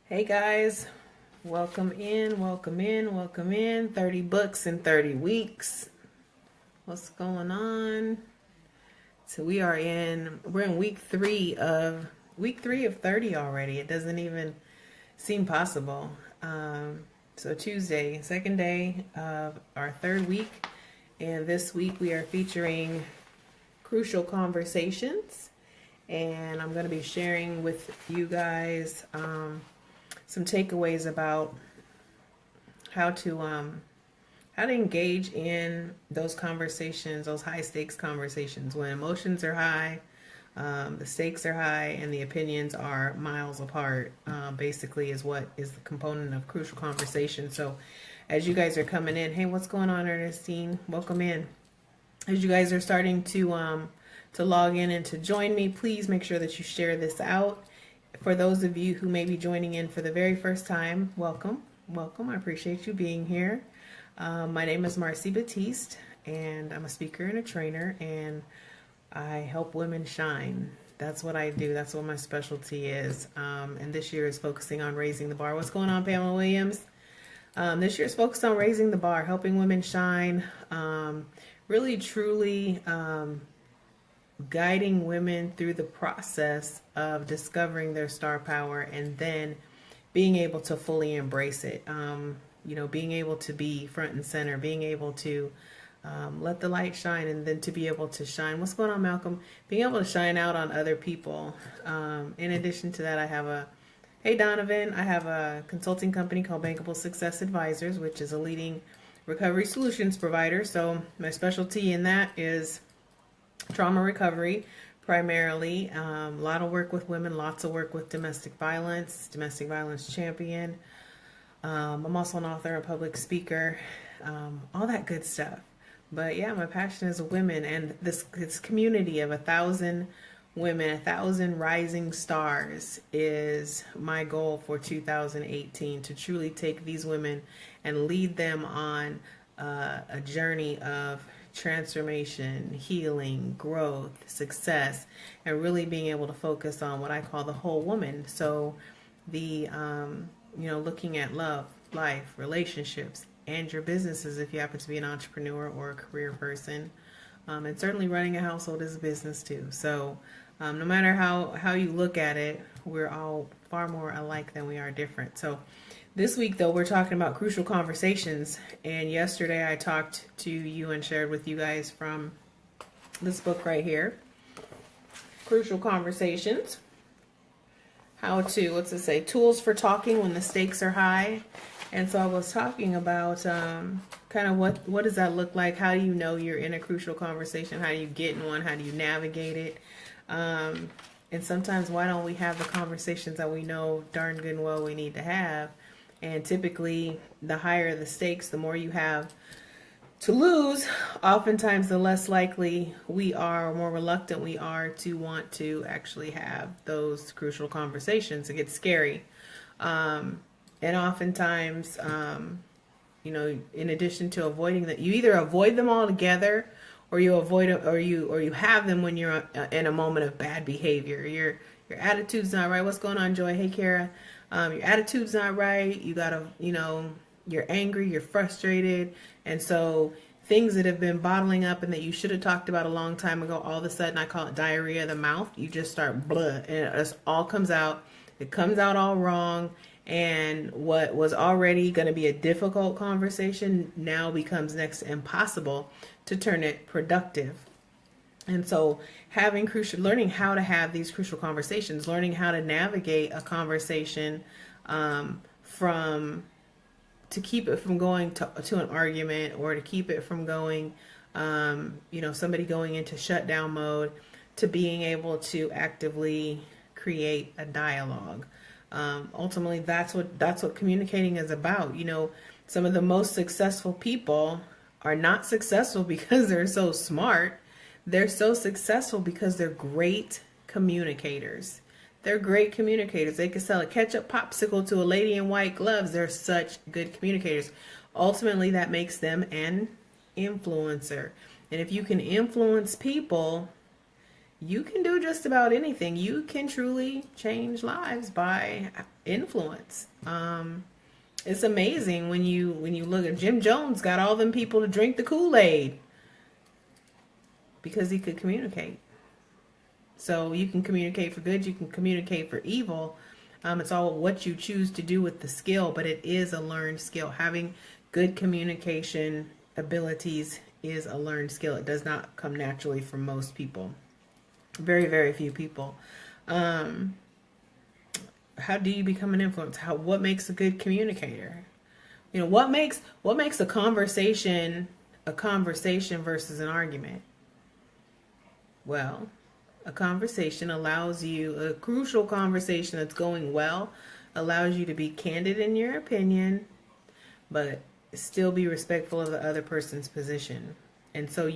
Hey guys, welcome in, welcome in, welcome in. 30 books in 30 weeks. What's going on? So we're in week three of 30 already. It doesn't even seem possible. So Tuesday, second day of our third week. And this week we are featuring crucial conversations. And I'm going to be sharing with you guys some takeaways about how to engage in those conversations, those high stakes conversations when emotions are high, the stakes are high, and the opinions are miles apart. Basically, is what is the component of crucial conversation. So, as you guys are coming in, hey, what's going on, Ernestine? Welcome in. As you guys are starting to log in and to join me, please make sure that you share this out. For those of you who may be joining in for the very first time, welcome. Welcome. I appreciate you being here. My name is Marcy Batiste, and I'm a speaker and a trainer, and I help women shine. That's what I do. That's what my specialty is. And this year is focusing on raising the bar. What's going on, Pamela Williams? This year is focused on raising the bar, helping women shine, really, truly guiding women through the process of discovering their star power and then being able to fully embrace it. Being able to be front and center, being able to let the light shine, and then to be able to shine. What's going on, Malcolm? Being able to shine out on other people. In addition to that, hey Donovan, I have a consulting company called Bankable Success Advisors, which is a leading recovery solutions provider. So my specialty in that is trauma recovery, primarily. A lot of work with women, lots of work with domestic violence champion. I'm also an author, a public speaker, all that good stuff. But yeah, my passion is women, and this community of 1,000 women, 1,000 rising stars is my goal for 2018, to truly take these women and lead them on a journey of transformation, healing, growth, success, and really being able to focus on what I call the whole woman. So the looking at love, life, relationships, and your businesses if you happen to be an entrepreneur or a career person. And certainly running a household is a business too. So no matter how you look at it, we're all far more alike than we are different. So this week, though, we're talking about crucial conversations. And yesterday I talked to you and shared with you guys from this book right here, Crucial Conversations. What's it say? Tools for talking when the stakes are high. And so I was talking about kind of what does that look like? How do you know you're in a crucial conversation? How do you get in one? How do you navigate it? And sometimes why don't we have the conversations that we know darn good and well we need to have? And typically, the higher the stakes, the more you have to lose, oftentimes the less likely we are, or more reluctant we are to want to actually have those crucial conversations. It gets scary. And oftentimes, in addition to avoiding that, you either avoid them altogether, or you avoid it, or you have them when you're in a moment of bad behavior. Your attitude's not right. What's going on, Joy? Hey, Kara. Your attitude's not right. You gotta, you're angry, you're frustrated. And so things that have been bottling up and that you should have talked about a long time ago, all of a sudden, I call it diarrhea of the mouth. You just start blah, and it just all comes out. It comes out all wrong. And what was already going to be a difficult conversation now becomes next to impossible to turn it productive. And so learning how to have these crucial conversations, learning how to navigate a conversation to keep it from going to an argument, or to keep it from going, somebody going into shutdown mode, to being able to actively create a dialogue. Ultimately, that's what communicating is about. Some of the most successful people are not successful because they're so smart. They're so successful because they're great communicators. They're great communicators. They can sell a ketchup popsicle to a lady in white gloves. They're such good communicators. Ultimately, that makes them an influencer. And if you can influence people, you can do just about anything. You can truly change lives by influence. It's amazing when you look at Jim Jones got all them people to drink the Kool-Aid because he could communicate. So you can communicate for good, you can communicate for evil. It's all what you choose to do with the skill, but it is a learned skill. Having good communication abilities is a learned skill. It does not come naturally from most people. Very, very few people. How do you become an influencer? What makes a good communicator? You know, what makes a conversation versus an argument? Well, a conversation allows you, a crucial conversation that's going well, allows you to be candid in your opinion, but still be respectful of the other person's position. And so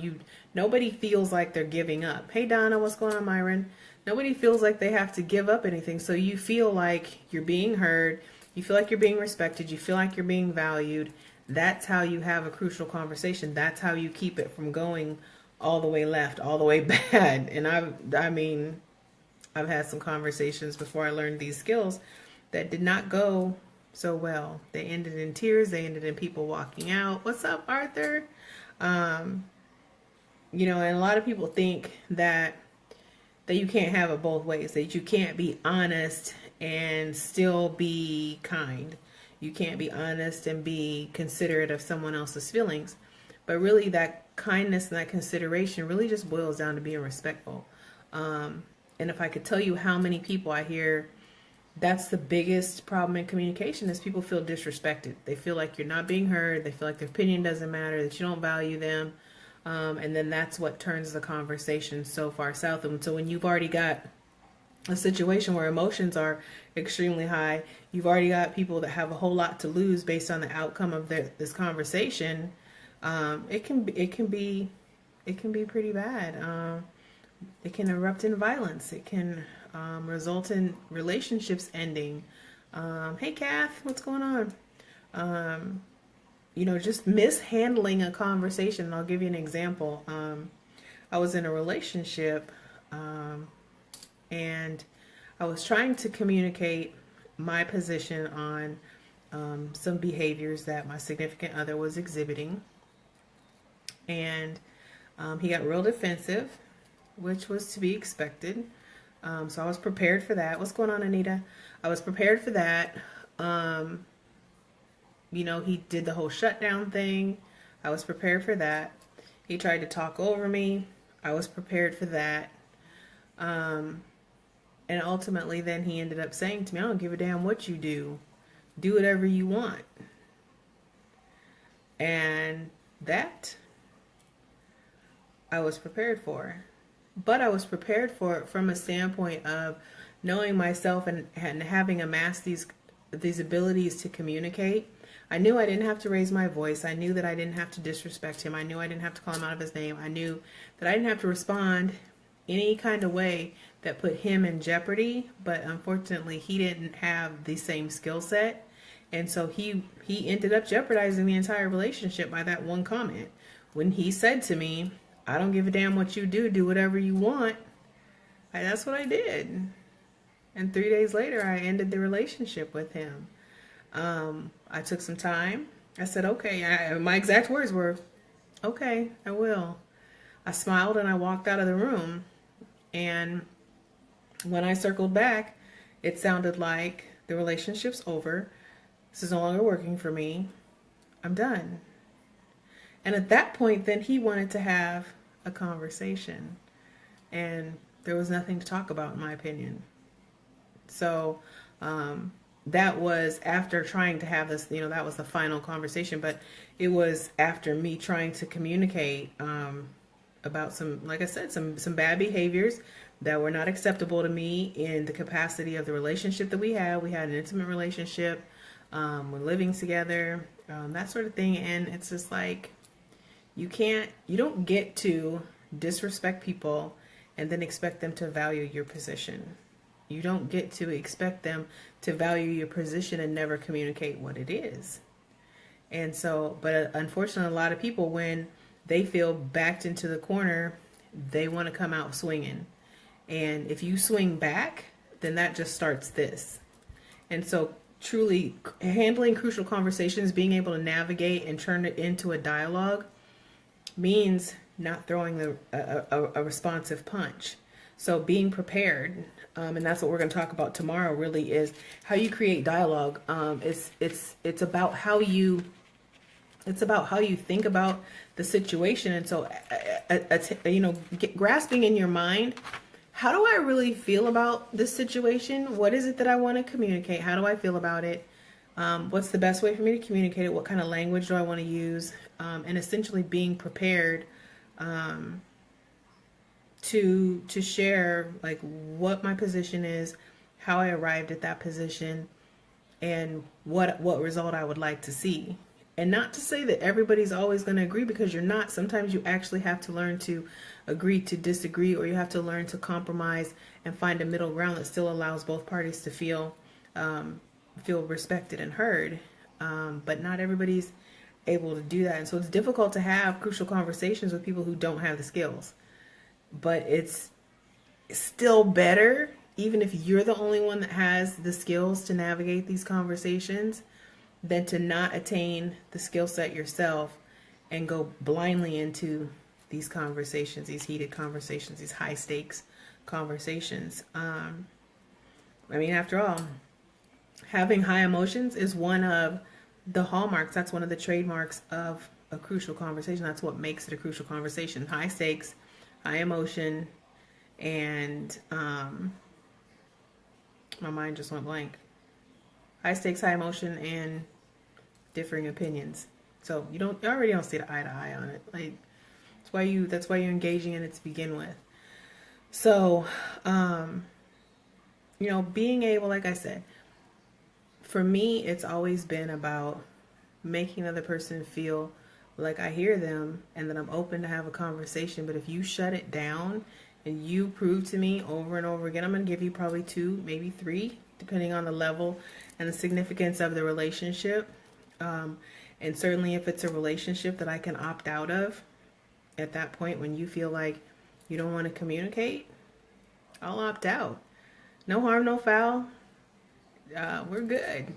nobody feels like they're giving up. Hey Donna, what's going on, Myron? Nobody feels like they have to give up anything. So you feel like you're being heard. You feel like you're being respected. You feel like you're being valued. That's how you have a crucial conversation. That's how you keep it from going all the way left, all the way bad. And I've had some conversations before I learned these skills that did not go so well. They ended in tears. They ended in people walking out. What's up, Arthur? You know, and a lot of people think that you can't have it both ways, that you can't be honest and still be kind. You can't be honest and be considerate of someone else's feelings. But really that kindness and that consideration really just boils down to being respectful. And if I could tell you how many people I hear, that's the biggest problem in communication, is people feel disrespected. They feel like you're not being heard. They feel like their opinion doesn't matter, that you don't value them. And then that's what turns the conversation so far south. And so when you've already got a situation where emotions are extremely high, you've already got people that have a whole lot to lose based on the outcome of this conversation. It can be pretty bad. It can erupt in violence. It can result in relationships ending. Hey, Kath, what's going on? You know, just mishandling a conversation. And I'll give you an example. I was in a relationship, and I was trying to communicate my position on some behaviors that my significant other was exhibiting. And he got real defensive, which was to be expected. So I was prepared for that. What's going on, Anita? I was prepared for that. You know, he did the whole shutdown thing. I was prepared for that. He tried to talk over me. I was prepared for that. And ultimately then he ended up saying to me, I don't give a damn what you do. Do whatever you want. And that I was prepared for. But I was prepared for it from a standpoint of knowing myself and having amassed these abilities to communicate. I knew I didn't have to raise my voice. I knew that I didn't have to disrespect him. I knew I didn't have to call him out of his name. I knew that I didn't have to respond any kind of way that put him in jeopardy. But unfortunately, he didn't have the same skill set. And so he ended up jeopardizing the entire relationship by that one comment. When he said to me, I don't give a damn what you do. Do whatever you want. That's what I did. And 3 days later, I ended the relationship with him. I took some time. I said, okay. My exact words were, okay, I will. I smiled and I walked out of the room. And when I circled back, it sounded like the relationship's over. This is no longer working for me. I'm done. And at that point, then he wanted to have a conversation. And there was nothing to talk about, in my opinion. So that was after trying to have this, that was the final conversation. But it was after me trying to communicate about some, like I said, some bad behaviors that were not acceptable to me in the capacity of the relationship that we had. We had an intimate relationship. We're living together, that sort of thing. And it's just like, you don't get to disrespect people and then expect them to value your position. You don't get to expect them to value your position and never communicate what it is. And so, but unfortunately, a lot of people, when they feel backed into the corner, they want to come out swinging. And if you swing back, then that just starts this. And so truly handling crucial conversations, being able to navigate and turn it into a dialogue, means not throwing a responsive punch. So being prepared, and that's what we're going to talk about tomorrow, really is how you create dialogue. It's about how you think about the situation. And so, grasping in your mind, how do I really feel about this situation? What is it that I want to communicate? How do I feel about it? What's the best way for me to communicate it? What kind of language do I want to use? And essentially being prepared to share like what my position is, how I arrived at that position, and what result I would like to see. And not to say that everybody's always going to agree, because you're not. Sometimes you actually have to learn to agree to disagree, or you have to learn to compromise and find a middle ground that still allows both parties to feel respected and heard. But not everybody's able to do that. And so it's difficult to have crucial conversations with people who don't have the skills. But it's still better, even if you're the only one that has the skills to navigate these conversations, than to not attain the skill set yourself and go blindly into these conversations, these heated conversations, these high stakes conversations. After all, having high emotions is one of the hallmarks. That's one of the trademarks of a crucial conversation. That's what makes it a crucial conversation. High stakes, high emotion, and my mind just went blank. High stakes, high emotion, and differing opinions. So you already don't see the eye to eye on it. Like that's why you're engaging in it to begin with. So being able, like I said, for me, it's always been about making the other person feel like I hear them and that I'm open to have a conversation. But if you shut it down and you prove to me over and over again, I'm going to give you probably 2, maybe 3, depending on the level and the significance of the relationship. And certainly if it's a relationship that I can opt out of at that point, when you feel like you don't want to communicate, I'll opt out. No harm, no foul. We're good.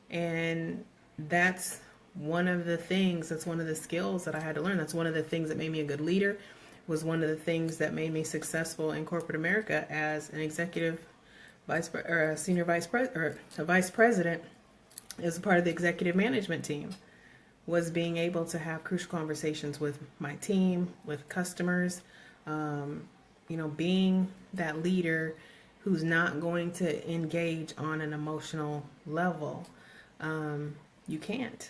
And that's one of the things, that's one of the skills that I had to learn. That's one of the things that made me a good leader, was one of the things that made me successful in corporate America as an executive a senior vice president, or a vice president, as a part of the executive management team, was being able to have crucial conversations with my team, with customers, being that leader who's not going to engage on an emotional level. You can't,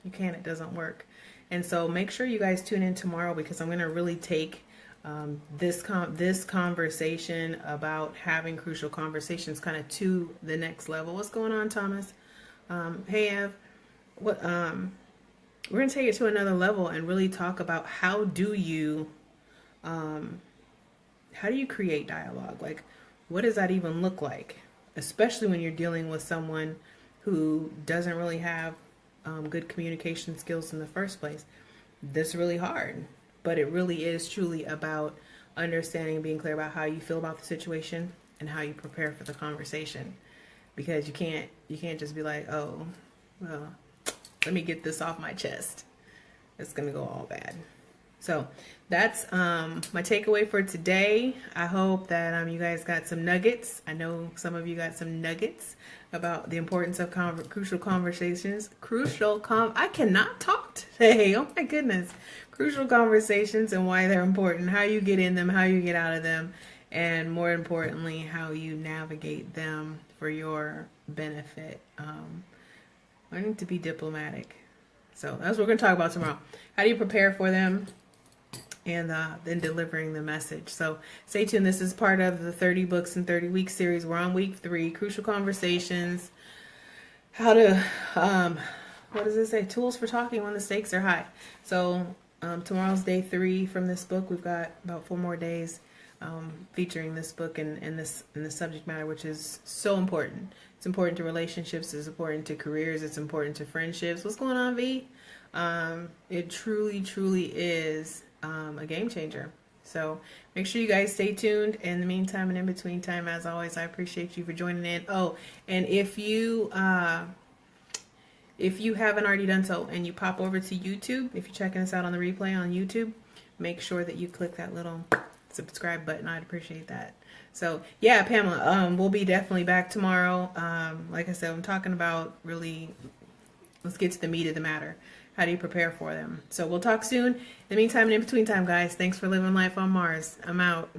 it doesn't work. And so make sure you guys tune in tomorrow, because I'm going to really take this conversation about having crucial conversations kind of to the next level. What's going on, Thomas? Hey, Ev. We're going to take it to another level and really talk about how do you create dialogue? Like, what does that even look like? Especially when you're dealing with someone who doesn't really have good communication skills in the first place. This is really hard, but it really is truly about understanding and being clear about how you feel about the situation and how you prepare for the conversation. Because you can't just be like, oh, well, let me get this off my chest. It's going to go all bad. So that's my takeaway for today. I hope that you guys got some nuggets. I know some of you got some nuggets about the importance of crucial conversations. I cannot talk today. Oh my goodness. Crucial conversations and why they're important. How you get in them, how you get out of them, and more importantly, how you navigate them for your benefit. Learning to be diplomatic. So that's what we're going to talk about tomorrow. How do you prepare for them? And then delivering the message. So stay tuned. This is part of the 30 Books in 30 Weeks series. We're on week 3, Crucial Conversations. How to, what does it say? Tools for talking when the stakes are high. So tomorrow's day 3 from this book. We've got about 4 more days featuring this book and this subject matter, which is so important. It's important to relationships. It's important to careers. It's important to friendships. What's going on, V? It truly, truly is a game changer. So make sure you guys stay tuned. In the meantime and in between time, as always, I appreciate you for joining in. Oh, and if you haven't already done so and you pop over to YouTube, if you're checking us out on the replay on YouTube, make sure that you click that little subscribe button. I'd appreciate that. So yeah, Pamela, we'll be definitely back tomorrow. Like I said, I'm talking about really, let's get to the meat of the matter. How do you prepare for them? So we'll talk soon. In the meantime and in between time, guys, thanks for living life on Mars. I'm out.